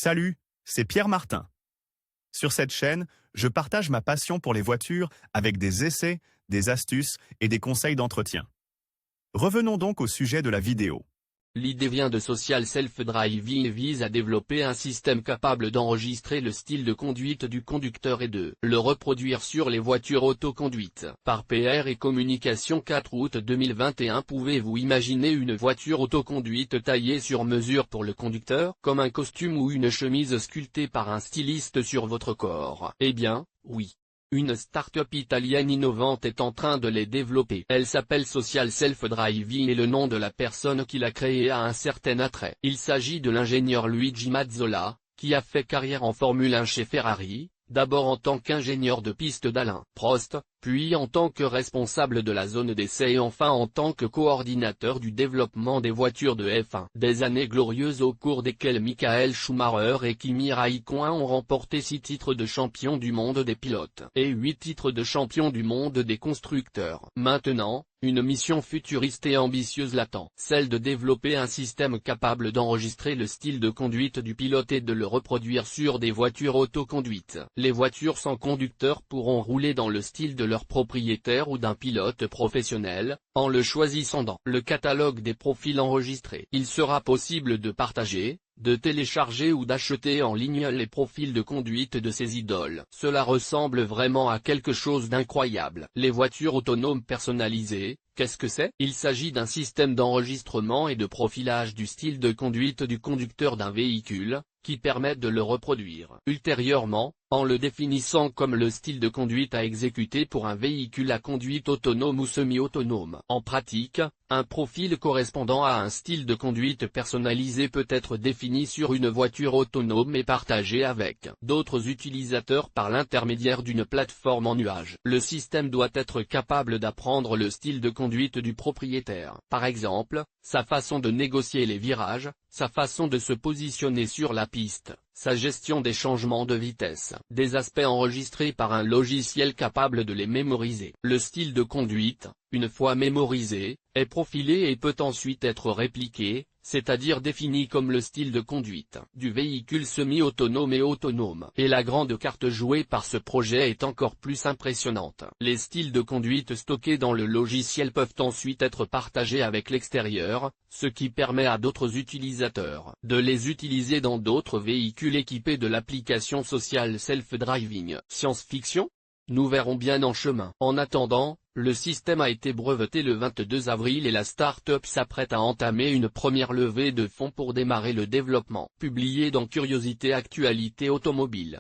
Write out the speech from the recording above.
Salut, c'est Pierre Martin. Sur cette chaîne, je partage ma passion pour les voitures avec des essais, des astuces et des conseils d'entretien. Revenons donc au sujet de la vidéo. L'idée vient de Social Self-Driving et vise à développer un système capable d'enregistrer le style de conduite du conducteur et de le reproduire sur les voitures autoconduites. Par PR et Communication 4 août 2021. Pouvez-vous imaginer une voiture autoconduite taillée sur mesure pour le conducteur, comme un costume ou une chemise sculptée par un styliste sur votre corps? Eh bien, oui. Une start-up italienne innovante est en train de les développer. Elle s'appelle Social Self-Driving et le nom de la personne qui l'a créée a un certain attrait. Il s'agit de l'ingénieur Luigi Mazzola, qui a fait carrière en Formule 1 chez Ferrari, d'abord en tant qu'ingénieur de piste d'Alain Prost, puis en tant que responsable de la zone d'essai et enfin en tant que coordinateur du développement des voitures de F1. Des années glorieuses au cours desquelles Michael Schumacher et Kimi Raikkonen ont remporté 6 titres de champion du monde des pilotes et 8 titres de champion du monde des constructeurs. Maintenant, une mission futuriste et ambitieuse l'attend, celle de développer un système capable d'enregistrer le style de conduite du pilote et de le reproduire sur des voitures autoconduites. Les voitures sans conducteur pourront rouler dans le style de leur propriétaire ou d'un pilote professionnel, en le choisissant dans le catalogue des profils enregistrés. Il sera possible de partager, de télécharger ou d'acheter en ligne les profils de conduite de ces idoles. Cela ressemble vraiment à quelque chose d'incroyable. Les voitures autonomes personnalisées, qu'est-ce que c'est? Il s'agit d'un système d'enregistrement et de profilage du style de conduite du conducteur d'un véhicule, qui permet de le reproduire ultérieurement, en le définissant comme le style de conduite à exécuter pour un véhicule à conduite autonome ou semi-autonome. En pratique, un profil correspondant à un style de conduite personnalisé peut être défini sur une voiture autonome et partagé avec d'autres utilisateurs par l'intermédiaire d'une plateforme en nuage. Le système doit être capable d'apprendre le style de conduite du propriétaire. Par exemple, sa façon de négocier les virages, sa façon de se positionner sur la piste, sa gestion des changements de vitesse, des aspects enregistrés par un logiciel capable de les mémoriser. Le style de conduite, une fois mémorisé, est profilé et peut ensuite être répliqué, c'est-à-dire défini comme le style de conduite du véhicule semi-autonome et autonome. Et la grande carte jouée par ce projet est encore plus impressionnante. Les styles de conduite stockés dans le logiciel peuvent ensuite être partagés avec l'extérieur, ce qui permet à d'autres utilisateurs de les utiliser dans d'autres véhicules équipés de l'application Social Self-Driving. Science-fiction? Nous verrons bien en chemin. En attendant, le système a été breveté le 22 avril et la start-up s'apprête à entamer une première levée de fonds pour démarrer le développement. Publié dans Curiosité Actualité Automobile.